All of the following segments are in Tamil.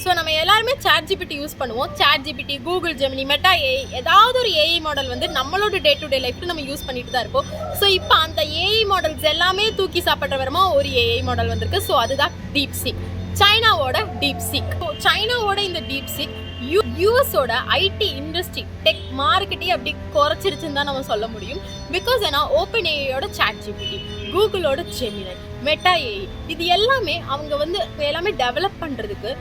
ஸோ நம்ம எல்லாருமே சாட் ஜிபிடி யூஸ் பண்ணுவோம். Chat GPT, Google Gemini, Meta AI, ஏதாவது ஒரு ஏஐ மாடல் வந்து நம்மளோட டே டு டே லைஃப்ல நம்ம யூஸ் பண்ணிட்டு தான் இருப்போம். ஸோ இப்போ அந்த ஏஐ மாடல்ஸ் எல்லாமே தூக்கி சாப்பிட்ற வரமா ஒரு ஏஐ மாடல் வந்திருக்கு. ஸோ அதுதான் DeepSeek, சைனாவோட DeepSeek. சைனாவோட இந்த DeepSeek யூஎஸோட ஐடி இண்டஸ்ட்ரி டெக் மார்க்கெட்டே அப்படி குறைச்சிருச்சுன்னு தான் நம்ம சொல்ல முடியும். பிகாஸ் ஏன்னா ஓப்பன் ஏஐயோட சாட் ஜிபிடி, கூகுளோட ஜெமினி, மெட்டா ஏஐ, இது எல்லாமே அவங்க வந்து எல்லாமே டெவலப் பண்ணுறதுக்கு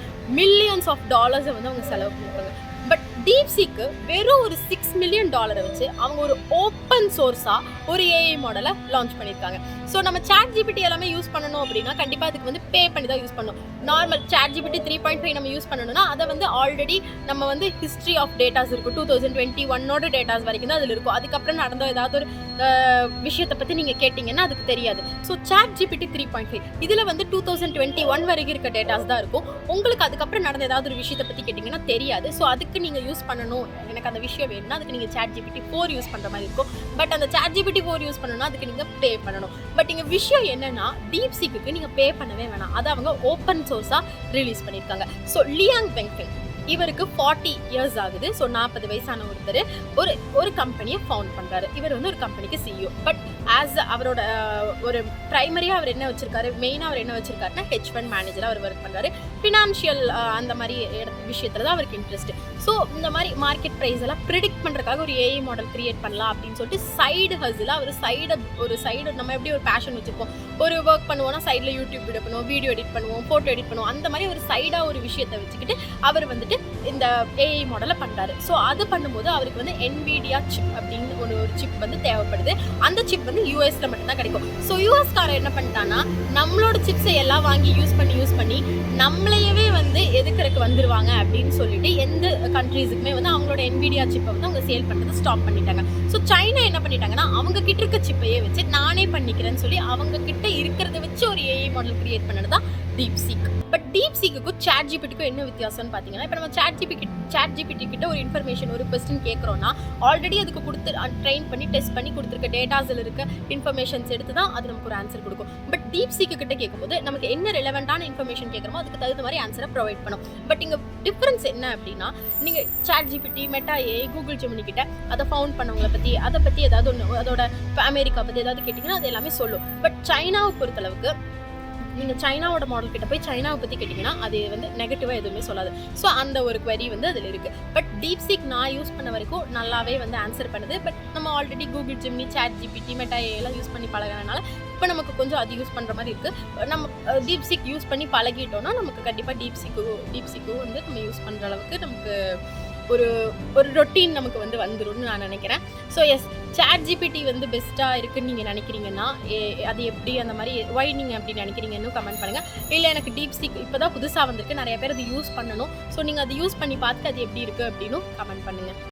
மில்லியன்ஸ் ஆஃப் டாலர்ஸை வந்து அவங்க செலவு பண்ணிருக்காங்க. பட் DeepSeekக்கு வெறும் ஒரு $6 million வச்சு அவங்க ஒரு ஓப்பன் சோர்ஸாக ஒரு ஏஐ மாடலை லான்ச் பண்ணியிருக்காங்க. ஸோ நம்ம சாட் ஜிபிடி எல்லாமே யூஸ் பண்ணணும் அப்படின்னா கண்டிப்பாக அதுக்கு வந்து பே பண்ணி தான் யூஸ் பண்ணணும். நார்மல் சாட் ஜிபிடி 3.5 நம்ம யூஸ் பண்ணணும்னா அதை வந்து ஆல்ரெடி நம்ம வந்து ஹிஸ்ட்ரி ஆஃப் டேட்டாஸ் இருக்கும், 2021 டேட்டாஸ் வரைக்கும் தான் அதில் இருக்கும். அதுக்கப்புறம் நடந்த ஏதாவது ஒரு விஷயத்தை பற்றி நீங்கள் கேட்டிங்கன்னா அதுக்கு தெரியாது. ஸோ சாட் ஜிபிடி 3.5 இதில் வந்து 2021 வரைக்கும் இருக்க டேட்டாஸ் தான் இருக்கும். உங்களுக்கு அதுக்கப்புறம் நடந்த ஏதாவது ஒரு விஷயத்தை பற்றி கேட்டிங்கன்னா தெரியாது. ஸோ அதுக்கு நீங்கள் யூஸ் பண்ணணும், எனக்கு அந்த விஷயம் வேணும்னா அதுக்கு நீங்கள் சாட் ஜிபிடி 4 யூஸ் பண்ணுற மாதிரி இருக்கும். பட் அந்த சாட் ஜிபிடி 4 யூஸ் பண்ணணும்னா அதுக்கு நீங்கள் பே பண்ணணும். பட் இங்கே விஷயம் என்னன்னா DeepSeekக்கு நீங்கள் பே பண்ணவே வேணாம். அதை அவங்க ஓப்பன் சோர்ஸாக ரிலீஸ் பண்ணியிருக்காங்க. ஸோ லியாங் வெங்ஃபெங் இவருக்கு 40 years ஆகுது. ஸோ 40 வயசான ஒருத்தர் ஒரு கம்பெனியை ஃபவுண்ட் பண்ணுறாரு. இவர் வந்து ஒரு கம்பெனிக்கு CEO. பட் ஆஸ் அவரோட ஒரு ப்ரைமரியாக அவர் என்ன வச்சிருக்காரு, மெயினாக அவர் என்ன வச்சிருக்காருன்னா H1 மேனேஜராக அவர் ஒர்க் பண்ணுறாரு. ஃபினான்ஷியல் அந்த மாதிரி விஷயத்தில் தான் அவருக்கு இன்ட்ரெஸ்ட். ஸோ இந்த மாதிரி மார்க்கெட் ப்ரைஸ் எல்லாம் ப்ரிடிக்ட் பண்ணுறதுக்காக ஒரு ஏஐ மாடல் கிரியேட் பண்ணலாம் அப்படின்னு சொல்லிட்டு சைடு ஹஸில் அவர் ஒரு சைடு நம்ம எப்படி ஒரு பேஷன் வச்சுருப்போம், ஒரு ஒர்க் பண்ணுவோம்னா சைடில் யூடியூப் வீடியோ பண்ணுவோம், வீடியோ எடிட் பண்ணுவோம், ஃபோட்டோ எடிட் பண்ணுவோம், அந்த மாதிரி ஒரு சைடாக ஒரு விஷயத்தை வச்சுக்கிட்டு அவர் வந்துட்டு இந்த ஏஐ மாடலை பண்ணுறாரு. ஸோ அது பண்ணும்போது அவருக்கு வந்து NVIDIA சிப் அப்படின்னு ஒரு சிப் வந்து தேவைப்படுது. அந்த சிப் வந்து யூஎஸ்ல மட்டும்தான் கிடைக்கும். ஸோ யூஎஸ்காரர் என்ன பண்ணிட்டான்னா நம்மளோட சிப்ஸை எல்லாம் வாங்கி யூஸ் பண்ணி நம்மளையவே வந்து எதுக்கிறதுக்கு வந்துருவாங்க அப்படின்னு சொல்லிட்டு எந்த கண்ட்ரீஸுக்குமே வந்து அவங்களோட NVIDIA சிப்பை வந்து அவங்க சேல் பண்ணுறது ஸ்டாப் பண்ணிட்டாங்க. ஸோ சைனா என்ன பண்ணிட்டாங்கன்னா அவங்க கிட்ட இருக்க சிப்பையே வச்சு நானே பண்ணிக்கிறேன்னு சொல்லி அவங்க கிட்ட இருக்கிறத வச்சு ஒரு ஏஐ மாடல் கிரியேட் பண்ணது தான் DeepSeek. பட் DeepSeekக்கும் சாட் ஜிபிடிக்கும் என்ன வித்தியாசம்னு பார்த்தீங்கன்னா, இப்போ நம்ம சாட் ஜிபிடி கிட்ட ஒரு இன்ஃபர்மேஷன் ஒரு கொஸ்டின் கேட்குறோன்னா ஆல்ரெடி அதுக்கு கொடுத்து ட்ரெயின் பண்ணி டெஸ்ட் பண்ணி கொடுத்துருக்க டேட்டாஸில் இருக்க இன்ஃபர்மேஷன்ஸ் எடுத்து தான் அது நமக்கு ஒரு ஆன்சர் கொடுக்கும். பட் DeepSeek கிட்ட கேட்கும்போது நமக்கு என்ன ரெலவெண்ட்டான இன்ஃபர்மேஷன் கேட்குறோமோ அதுக்கு தகுந்த மாதிரி ஆன்சரை ப்ரொவைட் பண்ணும். பட் இங்கே டிஃப்ரென்ஸ் என்ன அப்படின்னா, நீங்கள் chat GPT, Meta AI, Google Gemini கிட்ட அதை ஃபவுண்ட் பண்ணவங்களை பற்றி அதை பற்றி ஏதாவது ஒன்று அதோட இப்போ அமெரிக்கா பற்றி ஏதாவது கேட்டிங்கன்னா அது எல்லாமே சொல்லும். பட் சைனாவை பொறுத்தளவுக்கு நீங்கள் சைனாவோட மாடல் கிட்ட போய் சைனாவை பற்றி கேட்டிங்கன்னா அது வந்து நெகட்டிவாக எதுவுமே சொல்லாது. ஸோ அந்த ஒரு குவரி வந்து அதில் இருக்குது. பட் DeepSeek நான் யூஸ் பண்ண வரைக்கும் நல்லாவே வந்து ஆன்சர் பண்ணுது. பட் நம்ம already Google Gemini, chat GPT, Meta ஏஐலாம் யூஸ் பண்ணி பழகிறனால இப்போ நமக்கு கொஞ்சம் அது யூஸ் பண்ணுற மாதிரி இருக்குது. நம்ம DeepSeek யூஸ் பண்ணி பழகிட்டோம்னா நமக்கு கண்டிப்பாக DeepSeekக்கும் வந்து நம்ம யூஸ் பண்ணுற அளவுக்கு நமக்கு ஒரு ரொட்டீன் நமக்கு வந்து வந்துரும்னு நான் நினைக்கிறேன். ஸோ எஸ், சாட் ஜிபிடி வந்து பெஸ்ட்டாக இருக்குன்னு நீங்கள் நினைக்கிறீங்கன்னா அது எப்படி அந்த மாதிரி ஒய் நீங்கள் அப்படி நினைக்கிறீங்கன்னு கமெண்ட் பண்ணுங்கள். இல்லை எனக்கு DeepSeek இப்போ தான் புதுசாக வந்திருக்கு, நிறைய பேர் அது யூஸ் பண்ணணும். ஸோ நீங்கள் அதை யூஸ் பண்ணி பார்த்துட்டு அது எப்படி இருக்குது அப்படின்னு கமெண்ட் பண்ணுங்கள்.